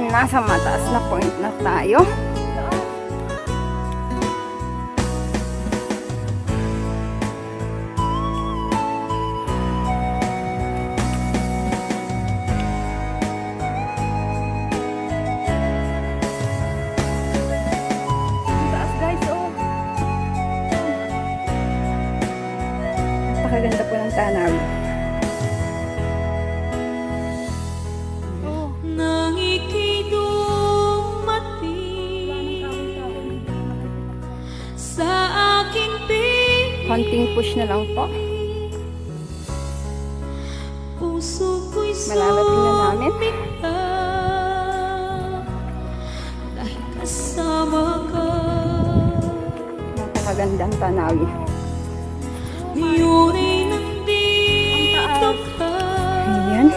nasa mataas na point na tayo. Napakaganda po ng tanaw. Nang ika'y dumating sa aking piling, Konting push na lang po. puso ko'y Malalating na namin. sumikta dahil kasama ka. Napakagandang tanawin. Yun ay nandito ka. Ayan.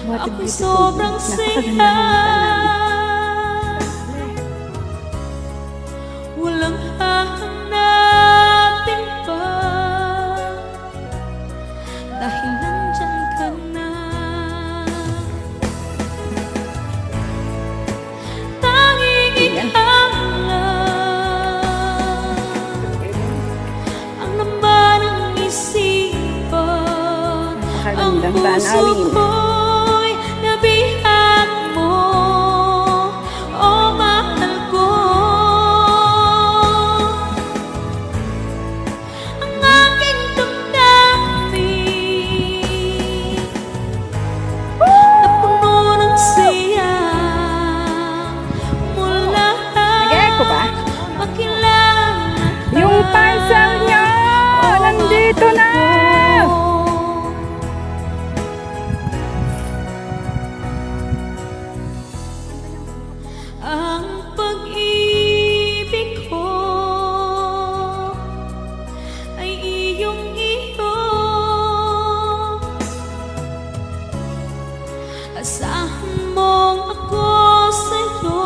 What a Ako'y beautiful sobrang view. saya. Napakaganda ng tanawin. Walang hahanapin pa dahil nandyan ka na. Tanging ikaw lang ang laman ng isipan. Ang Napakagandang puso tanawin. ko'y nabihag mo, o mahal ko. Ang aking damdamin napuno ng siya mula Nag-echo ba? makilala ka. Yung parcel niya! Nandito na! Ang pag-ibig ko ay iyong-iyo. Asahan mong ako sa'yo,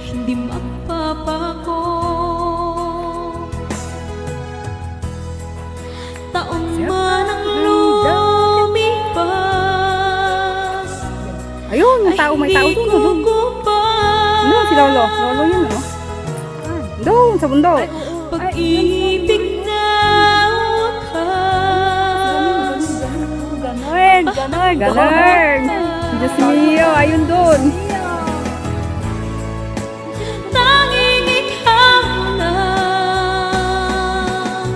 hindi magbabago. Taon man ang lumipas, Ayun, may tao doon. Doon, si Lolo. Lolo yun, ano? Doon, sa bundok. Pag-ibig na wakas. Ganon. Diyos mio, ayun doon. Tanging ikaw lang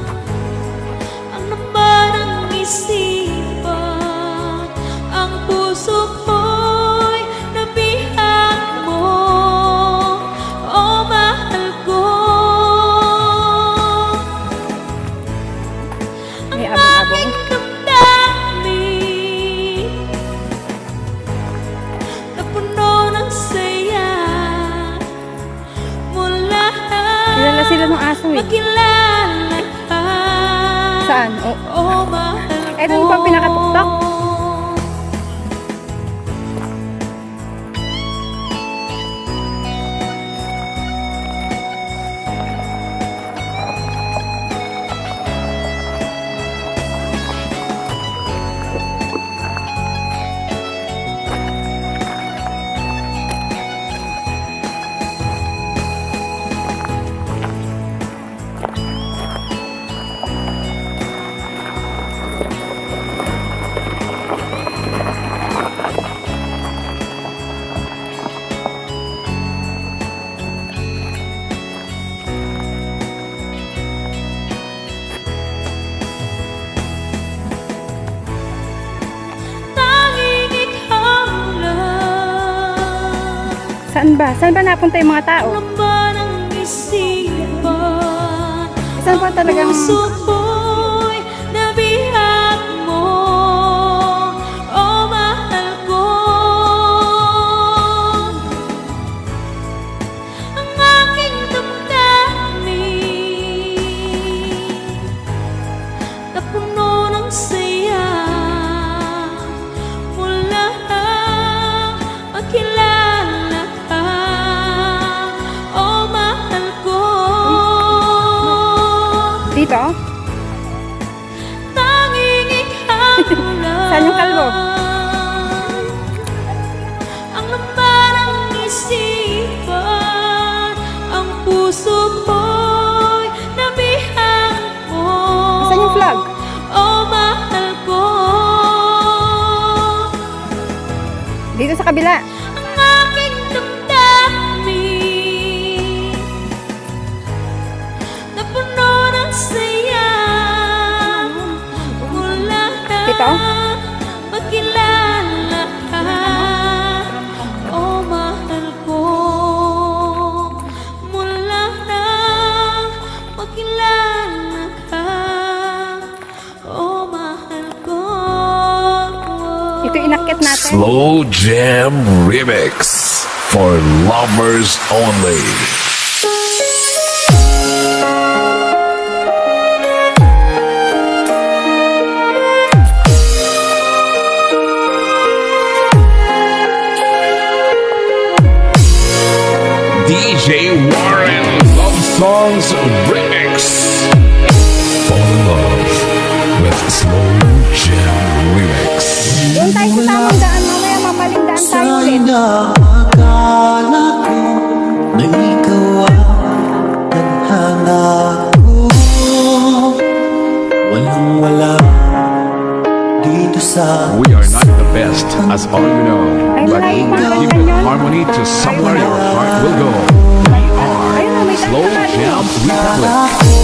ang laman ng isipan. Ang puso ko'y nabihag mo, o mahal ko. May abong-abong. Damdamin napuno ng saya mula Kilala sila ng aso eh. makilala ka. Saan? O mahal ko. Eto yung pang pinakatuktok. Tanging ikaw lang Saan ba? Saan ba napunta yung mga tao? laman ng isipan. Saan ba talagang... Puso ko'y nabihag mo, o mahal ko. Ang aking damdamin napuno ng saya mula makilala ka. O mahal ko. Dito? Tanging ikaw Saan yung kalbo? Ang laman ng isipan, ang puso ko'y nabihan mo. Saan yung flag? Oh, mahal ko. Dito sa kabila. Ang aking damdamin na puno ng saya mula Dito? na magkilala ka. Oh, mahal ko. Mula na magkilala ka. Oh, mahal ko. Ito inakyat natin. Slow Jam Remix for lovers only. DJ Warren Love Songs Remix. Fall in love with Slow Jam Remix. Doon tayo sa tamang daan. Mamaya mapaling daan tayo ulit. Sana akala ko na ikaw ang tadhana ko. Walang-wala dito sa We are not the best, as all you know, but we will give the harmony to somewhere your heart will go. We are Slow Jam Republic. ko.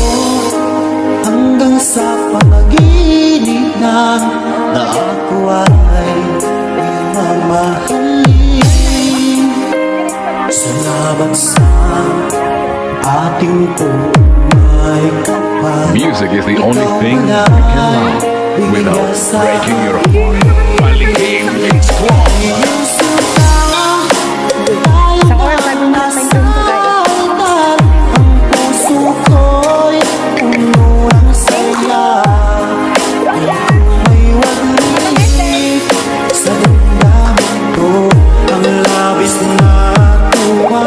Hanggang sa panaginip na ako ay mamahalin. Salamat sa ating may kapal. Music is the only thing you can love without breaking your heart. Paligid it's strong. Isang oras bago natin doon ko tayo. Ang puso ko'y puno ng saya. May waglit sa damdamin ko ang labis na tuwa.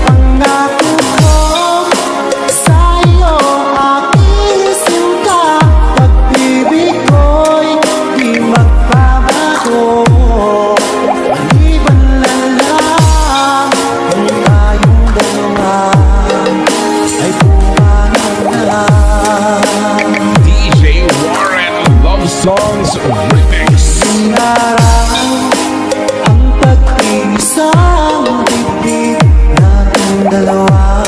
Pangako ko sa'yo aking sinta, pag-ibig ko'y di magbabago. Maliban na lang kung tayong dalawa ay buwanag na. DJ Warren Love Songs Remix. Inaraw ang pag-iisang bibig nating dalawa.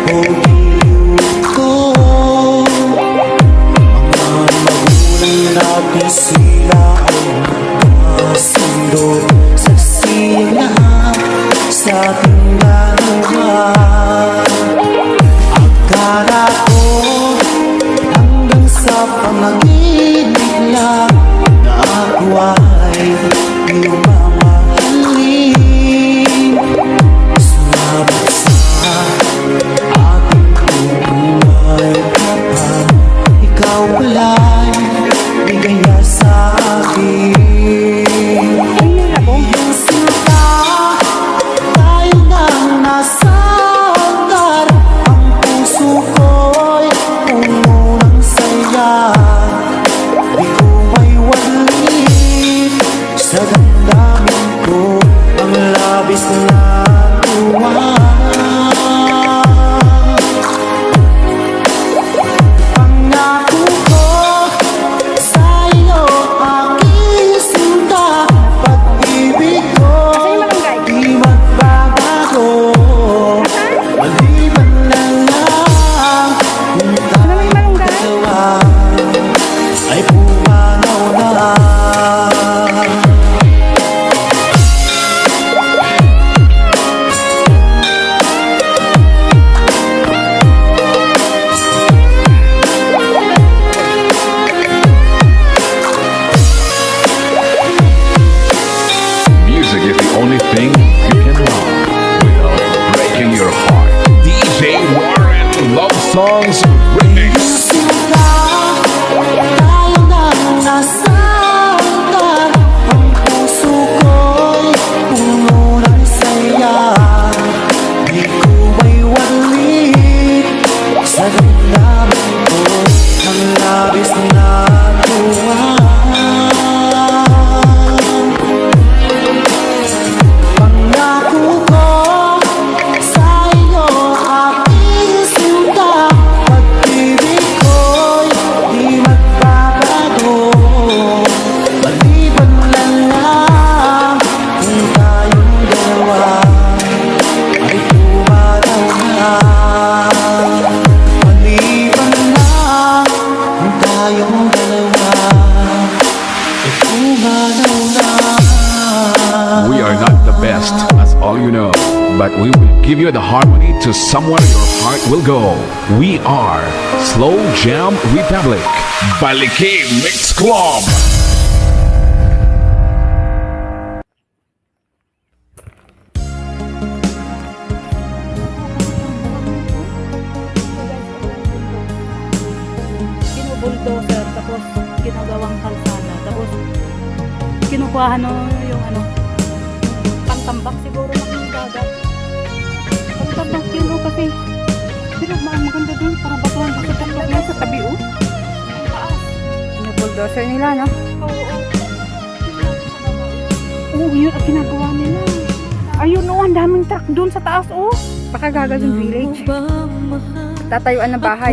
O giliw ko, mga magulang natin sila ay magkasundo. Saksi ang lahat sa ating dalawa. Akala ko hanggang sa panaginip lang na ako ay iyong mamahalin. Salamat sa ating buhay kapag ikaw pala'y bigaya sa akin. Iyong sinta, tayo nang nasa altar. Ang puso ko'y puno ng saya. Di ko may wali best, that's all you know. But we will give you the harmony to somewhere your heart will go. We are Slow Jam Republic. Baliki Mix Club. Bulldozer, tapos ginagawang kalsada, tapos kinukuhahan yung pantambak siguro ng dagat. Pantambak yun kasi pero maganda dun, puro batuhan sa tatlak yan sa tabi yung bulldozer nila, no? Oo, yun ang ginagawa nila. Ayun, ang daming truck dun sa taas, baka gagawin village, tatayuan na bahay.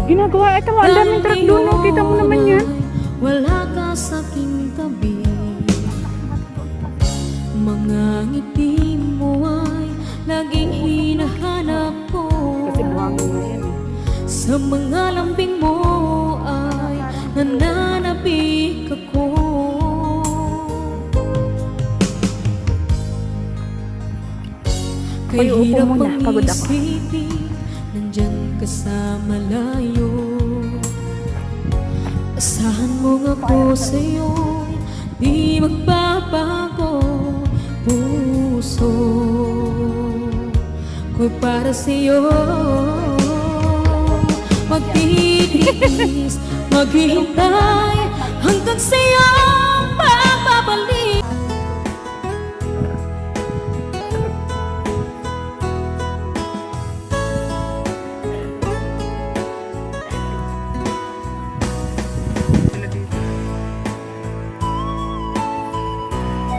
Ginagawa, ito mo, ang daming truck doon, kita mo naman yan. Wala ka sa aking tabi. Mga ngiti mo ay laging hinahanap ko. Kasi buhangin mo yan Sa mga lambing mo ay nananabik ako. Uy, upo muna, Kahirap pagod ako. isipin, nandyan ka sa malayo. Asahan mo nga ko sa'yo, di magbabago. Puso ko'y para sa'yo. Magtitiis, maghihintay hanggang sa'yo magbabalik.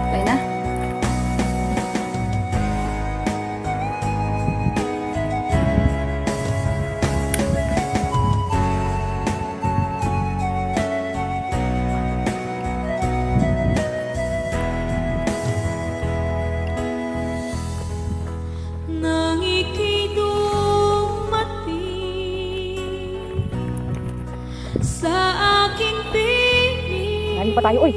Okay na. Nang ikidumating sa aking piling, Layo pa tayo, uy.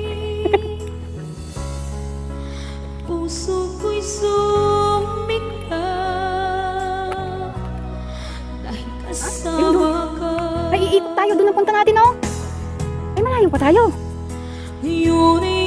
puso ko'y sumika dahil kasama ka. Ay, iikot tayo doon ang punta natin, Ay, malayo pa tayo. Yun ay